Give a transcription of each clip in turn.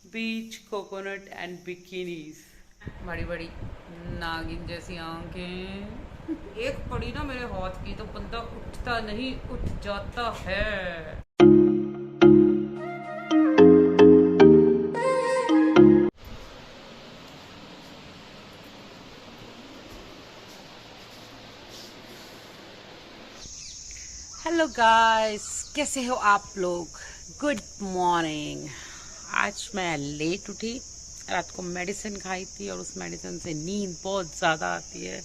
Beach coconut and bikinis. बड़ी बड़ी नागिन जैसी आंखें, एक पड़ी ना मेरे हाथ की तो बंदा उठता नहीं उठ जाता है। हेलो गाइस, कैसे हो आप लोग? Good morning. आज मैं लेट उठी, रात को मेडिसिन खाई थी और उस मेडिसिन से नींद बहुत ज़्यादा आती है।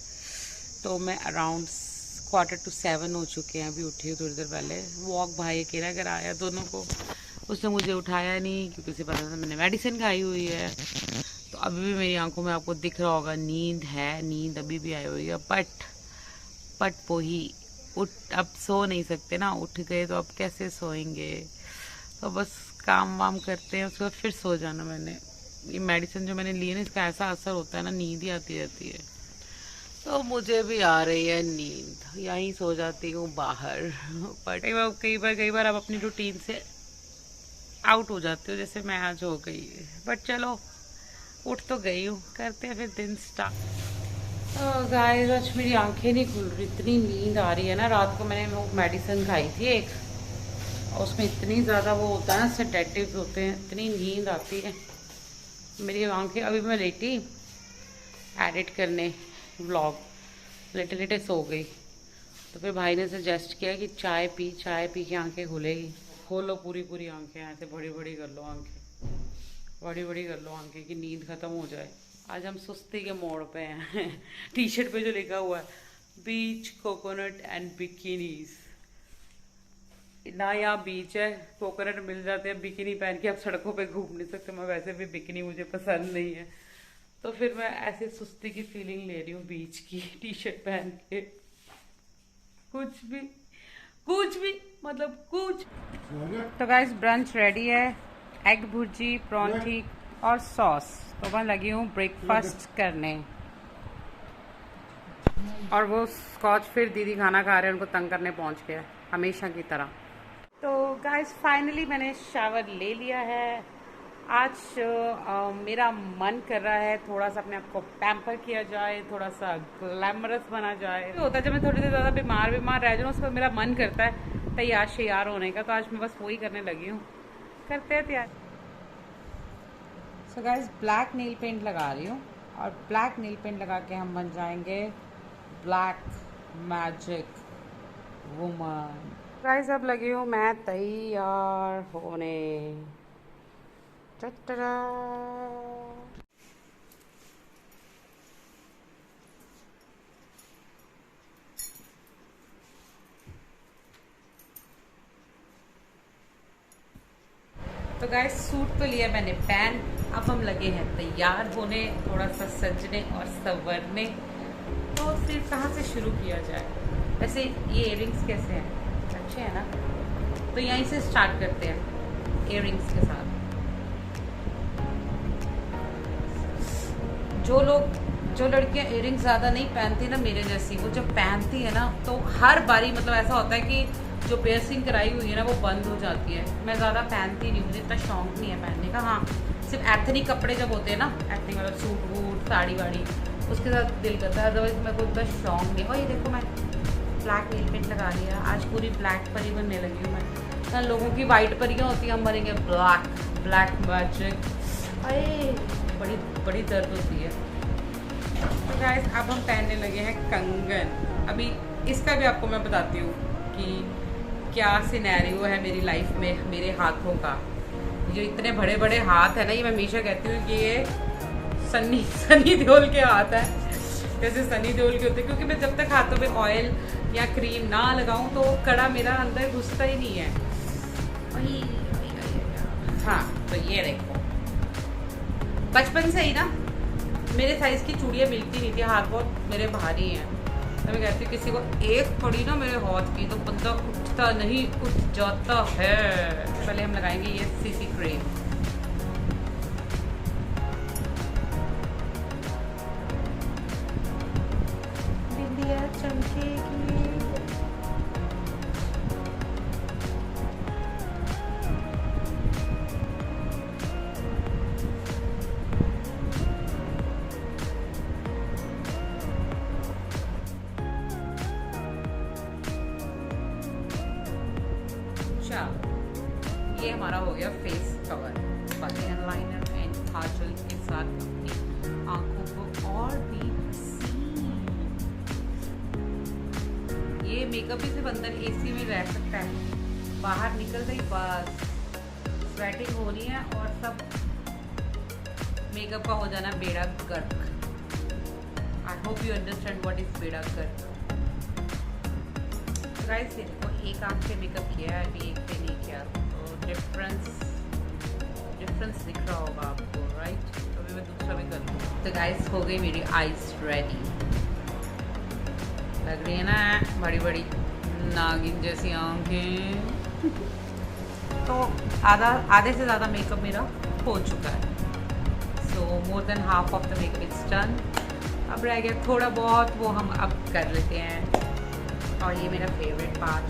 तो मैं अराउंड 6:45 हो चुके हैं, अभी उठी हूँ थोड़ी देर पहले। वॉक भाई अकेला घर आया दोनों को, उसने मुझे उठाया नहीं क्योंकि उसे पता था मैंने मेडिसिन खाई हुई है। तो अभी भी मेरी आंखों में आपको दिख रहा होगा नींद है, नींद अभी भी आई हुई है। बट वही उठ, अब सो नहीं सकते ना, उठ गए तो अब कैसे सोएंगे। तो बस काम वाम करते हैं, उसके बाद फिर सो जाना। मैंने ये मेडिसिन जो मैंने ली है ना, इसका ऐसा असर होता है ना, नींद ही आती रहती है। तो मुझे भी आ रही है नींद, यहीं सो जाती हूँ बाहर। पर कई बार आप अपनी रूटीन से आउट हो जाते हो, जैसे मैं आज हो गई। बट चलो, उठ तो गई हूँ, करते हैं फिर दिन स्टार्ट। गाइस, आज मेरी आंखें नहीं खुल रही, इतनी नींद आ रही है ना। रात को मैंने वो मेडिसिन खाई थी एक, और उसमें इतनी ज़्यादा वो होता है ना, सेडेटिव्स होते हैं, इतनी नींद आती है। मेरी आंखें, अभी मैं लेटी एडिट करने व्लॉग, लेटे लेटे सो गई। तो फिर भाई ने सजेस्ट किया कि चाय पी के आंखें खुलेगी। खोलो पूरी पूरी आंखें, ऐसे बड़ी बड़ी कर लो आंखें, बड़ी बड़ी कर लो आंखें कि नींद ख़त्म हो जाए। आज हम सुस्ती के मोड़ पे हैं। टी शर्ट पे जो लिखा हुआ है, बीच कोकोनट एंड बिकिनीज। ना यहाँ बीच है, कोकोनट मिल जाते हैं, बिकिनी पहन के आप सड़कों पे घूम नहीं सकते। मैं वैसे भी बिकिनी मुझे पसंद नहीं है, तो फिर मैं ऐसे सुस्ती की फीलिंग ले रही हूँ बीच की टी शर्ट पहन के। कुछ भी, कुछ भी, मतलब कुछ। तो गाइस, ब्रंच रेडी है, एग भुर्जी, परांठी और सॉस। तो मैं लगी हूँ ब्रेकफास्ट करने। और वो स्कॉच फिर दीदी खाना खा रहे हैं, उनको तंग करने पहुँच गया हमेशा की तरह। तो गाइस, फाइनली मैंने शावर ले लिया है। आज मेरा मन कर रहा है थोड़ा सा अपने आप को पैम्पर किया जाए, थोड़ा सा ग्लैमरस बना जाए। तो होता है जब मैं थोड़ी देर ज़्यादा बीमार रह जाऊँ, उसको मेरा मन करता है तैयार श्यार होने का। तो आज मैं बस वही करने लगी हूँ, करते हैं तैयार। सो गाइस, ब्लैक नील पेंट लगा रही हूँ, और ब्लैक नील पेंट लगा के हम बन जाएंगे ब्लैक मैजिक वुमन। गाइस, अब लगी हूँ मैं तैयार होने। टटरा। तो गाइस, सूट तो लिया मैंने पहन, अब हम लगे हैं तैयार होने, थोड़ा सा सजने और संवरने। तो फिर कहाँ से शुरू किया जाए? वैसे ये इयररिंग्स कैसे हैं, अच्छे हैं ना? तो यहीं से स्टार्ट करते हैं इयररिंग्स के साथ। जो लड़कियां इयररिंग्स ज़्यादा नहीं पहनती ना, मेरे जैसी, वो जब पहनती है ना तो हर बारी मतलब ऐसा होता है कि जो पियर्सिंग कराई हुई है ना वो बंद हो जाती है। मैं ज़्यादा पहनती नहीं, मुझे इतना शौक नहीं है पहनने का। हाँ, सिर्फ एथनिक कपड़े जब होते हैं ना, एथनिक मतलब सूट वूट साड़ी वाड़ी, उसके साथ दिल करता है, अदरवाइज मेरे को इतना शौक नहीं। और ये देखो, मैं ब्लैक नील पेंट लगा लिया, आज पूरी ब्लैक परी बनने लगी हूँ मैं। ना लोगों की वाइट परियाँ होती हैं, हम बनेंगे ब्लैक मैजिक। अरे बड़ी बड़ी दर्द होती है। तो गाइस, अब हम पहनने लगे हैं कंगन। अभी इसका भी आपको मैं बताती हूँ कि क्या सिनेरियो है मेरी लाइफ में मेरे हाथों का। जो इतने बड़े बड़े हाथ है ना, ये मैं हमेशा कहती हूँ कि ये सनी देओल के हाथ है, जैसे सनी देओल के होते हैं। क्योंकि मैं जब तक हाथों में ऑयल या क्रीम ना लगाऊं तो कड़ा मेरा अंदर घुसता ही नहीं है। हाँ, तो ये देखो, बचपन से ही ना मेरे साइज की चूड़ियाँ मिलती नहीं थी, हाथ बहुत मेरे भारी हैं। तो मैं कहती हूँ किसी को एक पड़ी ना मेरे हाथ की तो बंदा उठता नहीं उठ जाता है। पहले हम लगाएंगे ये सीसी क्रीम। बिंदिया चमकेगी। मेकअप भी सिर्फ अंदर एसी में रह सकता है, बाहर निकल गई बस स्वेटिंग हो रही है और सब मेकअप का हो जाना बेड़ा गर्क। I hope you understand what is बेड़ा गर्क। गाइस देखो, एक आंख पे मेकअप किया है, अभी एक पे नहीं किया, तो डिफरेंस दिख रहा होगा आपको, राइट? तो अभी मैं दूसरा भी कर लूँ। तो गाइस हो गई मेरी आईज रेडी, लग रही है ना बड़ी बड़ी नागिन जैसी आंखें। तो आधे से ज़्यादा मेकअप मेरा हो चुका है। So more than half of the makeup it's done. अब रह गया थोड़ा बहुत, वो हम अब कर लेते हैं। और ये मेरा फेवरेट पार्ट,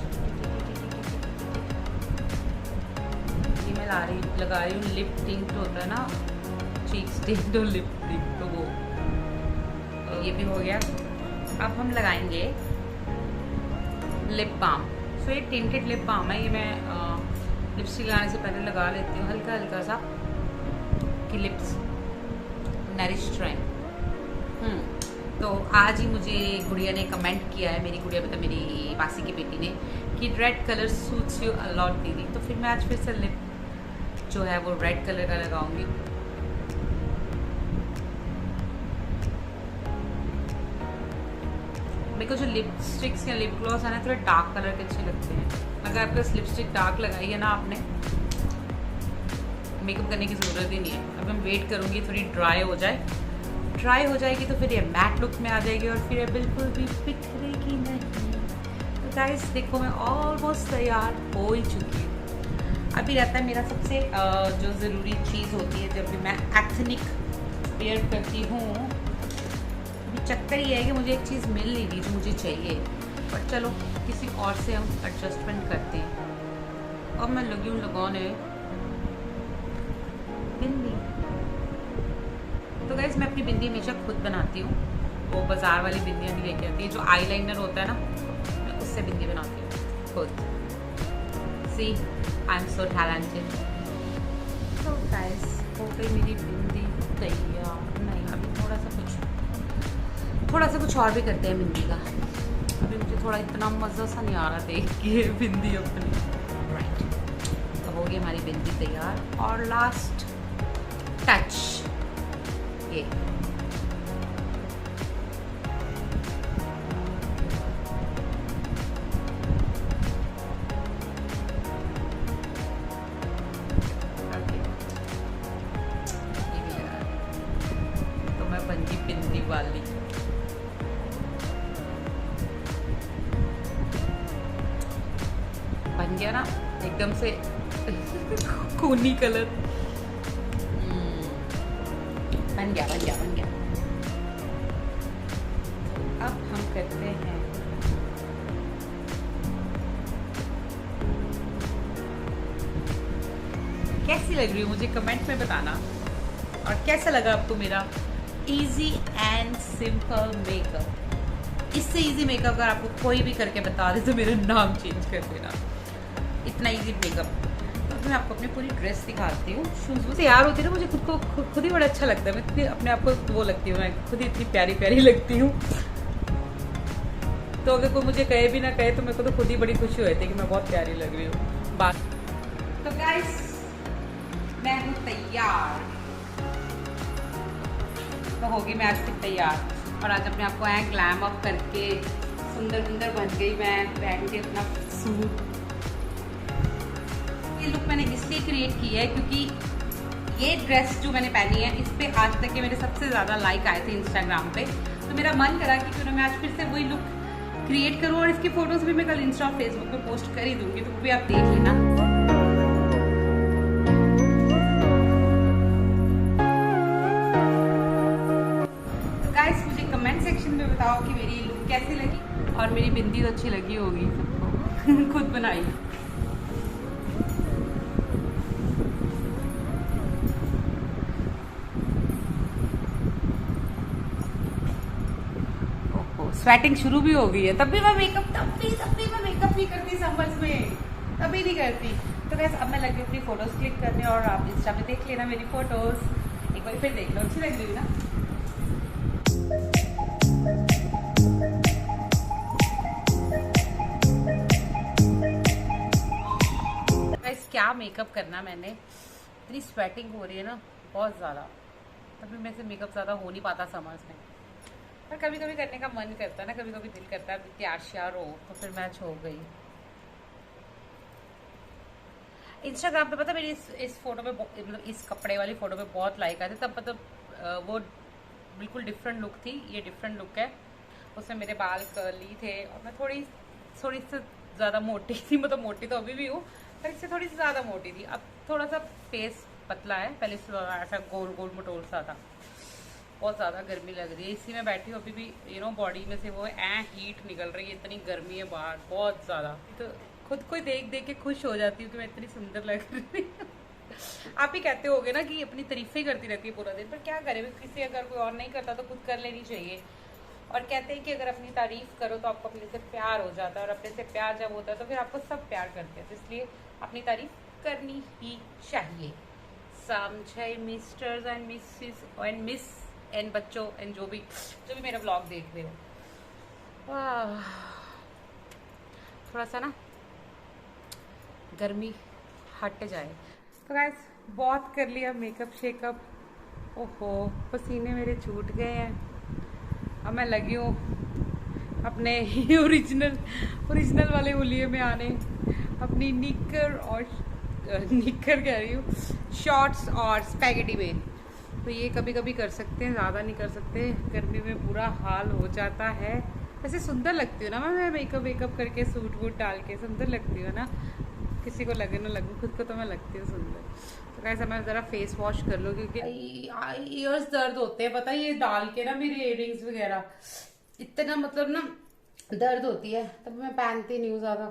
ये मैं लगा रही हूँ लिप टिंट होता है ना, चीक्स टिंट और लिप टिंट, तो वो ये भी हो गया। अब हम लगाएंगे लिप बाम। सो ये टिंटेड लिप बाम है, ये मैं लिपस्टिक लगाने से पहले लगा लेती हूँ हल्का हल्का सा कि लिप्स नरिश रहें। तो आज ही मुझे गुड़िया ने कमेंट किया है, मेरी गुड़िया मतलब मेरी मासी की बेटी ने, कि red colour suits you a lot दीदी। तो फिर मैं आज फिर से लिप जो है वो रेड कलर का लगाऊंगी। मेरे को जो लिपस्टिक्स या लिप ग्लॉस है ना थोड़े डार्क कलर के अच्छे लगते हैं। अगर आपके पास लिपस्टिक डार्क लगाई है ना आपने, मेकअप करने की ज़रूरत ही नहीं है। अब मैं वेट करूँगी थोड़ी ड्राई हो जाएगी तो फिर ये मैट लुक में आ जाएगी और फिर ये बिल्कुल भी बिखरेगी नहीं। तो गाइस देखो, मैं ऑलमोस्ट तैयार हो ही चुकी हूँ। अभी रहता है मेरा सबसे जो ज़रूरी चीज़ होती है जब भी मैं एथनिक वेयर करती हूँ। अभी चक्कर ये है कि मुझे एक चीज़ मिल नहीं रही जो मुझे चाहिए, पर चलो किसी और से हम एडजस्टमेंट करते हैं। और मैं लगी हूँ लगाने बिंदी। तो गाइस मैं अपनी बिंदी हमेशा खुद बनाती हूँ, वो बाज़ार वाली बिंदियाँ नहीं लेके आती है। जो आईलाइनर होता है ना, मैं उससे बिंदी बनाती हूँ खुद। सी आई एम सो टैलेंटेड। तो गाइस हो गई मेरी बिंदी तैयार। नहीं, अभी थोड़ा सा कुछ और भी करते हैं बिंदी का। अभी मुझे थोड़ा इतना मज़ा सा नहीं आ रहा देख के बिंदी अपनी, राइट? तो हो गई हमारी बिंदी तैयार। और लास्ट टच ये तो मैं बन गई बिंदी वाली। बन गया ना एकदम से खूनी कलर। बन गया। अब हम करते हैं कैसी लग रही हो मुझे कमेंट में बताना, और कैसा लगा आपको मेरा इजी एंड सिंपल मेकअप। इससे इजी मेकअप अगर आपको कोई भी करके बता दे तो मेरा नाम चेंज कर देना। इतना इजी मेकअप। तो मैं आपको अपनी पूरी ड्रेस दिखाती हूँ। शूज़ तैयार होती है ना, मुझे खुद ही बड़ा अच्छा लगता है। मैं इतनी अपने आप को वो लगती हूँ, मैं खुद ही इतनी प्यारी लगती हूँ। तो अगर कोई मुझे कहे भी ना कहे तो मेरे को तो खुद ही बड़ी खुशी होती है कि मैं बहुत प्यारी लग रही हूँ। बात तो गाइस मैं हूँ तैयार। तो होगी मैं आज फिर तैयार, और आज अपने आप को ऐ ग्लैम अप करके सुंदर बन गई मैं, पहन के अपना सूट। ये लुक मैंने इसलिए क्रिएट की है क्योंकि ये ड्रेस जो मैंने पहनी है इस पे आज तक के मेरे सबसे ज़्यादा लाइक आए थे इंस्टाग्राम पे। तो मेरा मन करा कि क्यों ना मैं आज फिर से वही लुक क्रिएट करूँ, और इसकी फोटोज भी मैं कल इंस्टा और फेसबुक पे पोस्ट कर ही दूंगी, तो वो भी आप देख लेना। तो गाइस मुझे कमेंट सेक्शन में बताओ कि मेरी लुक कैसी लगी, और मेरी बिंदी तो अच्छी लगी होगी सबको खुद बनाई। स्वेटिंग शुरू भी हो गई है, तब भी मैं मेकअप नहीं करती समर्स में, तभी नहीं करती। तो वैसे अब मैं लगी अपनी फोटोज क्लिक करने, और आप इंस्टा पे देख लेना मेरी फोटोज, एक बार फिर देख लो, अच्छी लग रही है ना। क्या मेकअप करना मैंने, इतनी स्वेटिंग हो रही है ना बहुत ज़्यादा, तभी मेरे से मेकअप ज़्यादा हो नहीं पाता समर्स में। पर कभी कभी करने का मन करता है ना, कभी कभी दिल करता है तैयार श्यार हो, तो फिर मैच हो गई। इंस्टाग्राम पे पता मेरी इस फोटो पे मतलब इस कपड़े वाली फोटो पे बहुत लाइक आए थे, तब मतलब वो बिल्कुल डिफरेंट लुक थी, ये डिफरेंट लुक है। उसमें मेरे बाल कर्ली थे और मैं थोड़ी से ज़्यादा मोटी थी, मतलब मोटी तो अभी भी हूँ पर इससे थोड़ी सी ज़्यादा मोटी थी। अब थोड़ा सा फेस पतला है, पहले से ऐसा गोल गोल मटोल सा था। बहुत ज़्यादा गर्मी लग रही है, इसी में बैठी हूँ अभी भी, बॉडी में से वो हीट निकल रही है, इतनी गर्मी है बाहर बहुत ज़्यादा। तो खुद को देख देख के खुश हो जाती हूँ कि मैं इतनी सुंदर लग रही हूँ। आप ही कहते होगे ना कि अपनी तारीफें ही करती रहती है पूरा दिन, पर क्या करें, किसी अगर कोई और नहीं करता तो खुद कर लेनी चाहिए। और कहते हैं कि अगर अपनी तारीफ करो तो आपको अपने से प्यार हो जाता है, और अपने से प्यार जब होता है तो फिर आपको सब प्यार करते हैं, तो इसलिए अपनी तारीफ करनी ही चाहिए। समझे misters and Mrs and miss and बच्चों एंड जो भी मेरा ब्लॉग देख रहे हो। थोड़ा सा ना गर्मी हट जाए। तो गाइस बहुत कर लिया मेकअप शेकअप, ओहो पसीने मेरे छूट गए हैं। अब मैं लगी हूँ अपने ओरिजिनल वाले हुलिये में आने, अपनी निक्कर कह रही हूँ, शॉर्ट्स और स्पैगेटी में। तो ये कभी कभी कर सकते हैं, ज़्यादा नहीं कर सकते, गर्मी में बुरा हाल हो जाता है। वैसे सुंदर लगती हूँ ना मैं मेकअप करके, सूट वूट डाल के सुंदर लगती हूँ ना, किसी को लगे ना लगूँ, खुद को तो मैं लगती हूँ सुंदर। तो कैसे मैं ज़रा फेस वॉश कर लूँ क्योंकि ईयर्स दर्द होते हैं, पता है, ये डाल के ना मेरे इयरिंग्स वगैरह इतना मतलब ना दर्द होती है, तब मैं पहनती नहीं हूँ ज़्यादा।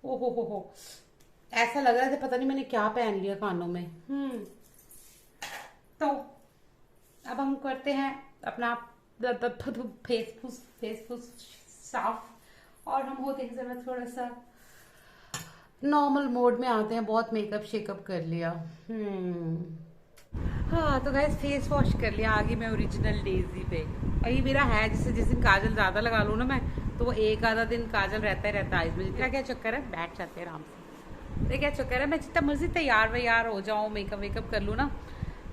ओहो हो, ऐसा लग रहा था पता नहीं मैंने क्या पहन लिया कानों में। तो अब हम करते हैं अपना फेस साफ, और हम होते हैं जरा थोड़ा सा नॉर्मल मोड में आते हैं। बहुत मेकअप शेकअप कर लिया। हाँ तो गाइस फेस वॉश कर लिया, आगे मैं ओरिजिनल डेजी पे। और ये मेरा है जिस दिन काजल ज्यादा लगा लूँ ना मैं, तो वो एक आधा दिन काजल रहता ही रहता है आइज में। क्या चक्कर है, बैठ जाते हैं आराम से। क्या चक्कर है, मैं जितना मर्जी तैयार हो जाऊँ, मेकअप कर लूँ ना,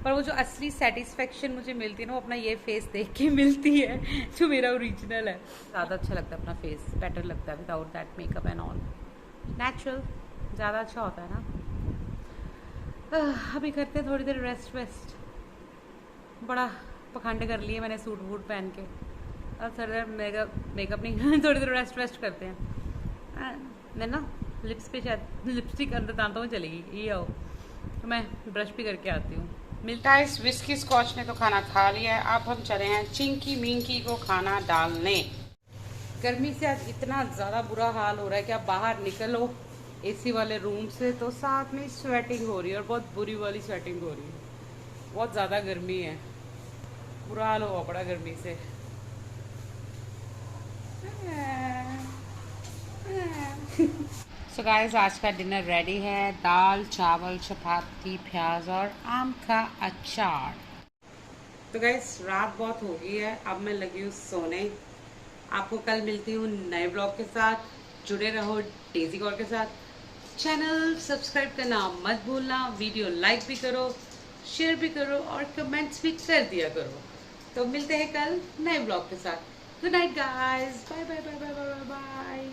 पर वो जो असली सेटिस्फेक्शन मुझे मिलती है ना, वो अपना ये फेस देख के मिलती है जो मेरा ओरिजिनल है। ज़्यादा अच्छा लगता है अपना फेस, बेटर लगता है without that makeup and all, natural ज़्यादा अच्छा होता है ना। अभी करते हैं थोड़ी देर रेस्ट वेस्ट, बड़ा पखंड कर लिए मैंने सूट वूट पहन के। अब थोड़ी देर मेकअप नहीं थोड़ी देर रेस्ट वेस्ट करते हैं। मैं ना लिप्स पे शायद लिपस्टिक अंदर दांतों में चलेगी, ये आओ तो मैं ब्रश भी करके आती हूँ। मिलता है इस विस्की स्कॉच ने तो खाना खा लिया है, अब हम चले हैं चिंकी मिंकी को खाना डालने। गर्मी से आज इतना ज़्यादा बुरा हाल हो रहा है कि आप बाहर निकलो एसी वाले रूम से तो साथ में स्वेटिंग हो रही है, और बहुत बुरी वाली स्वेटिंग हो रही है, बहुत ज़्यादा गर्मी है, बुरा हाल हुआ पड़ा गर्मी से। सो गाइस आज का डिनर रेडी है, दाल चावल चपाती प्याज और आम का अचार। तो गाइस रात बहुत हो गई है, अब मैं लगी हूँ सोने। आपको कल मिलती हूँ नए ब्लॉग के साथ, जुड़े रहो डेजी गौर के साथ। चैनल सब्सक्राइब करना मत भूलना, वीडियो लाइक भी करो, शेयर भी करो और कमेंट्स भी कर दिया करो। तो मिलते हैं कल नए ब्लॉग के साथ। Good night guys, bye bye bye bye bye bye.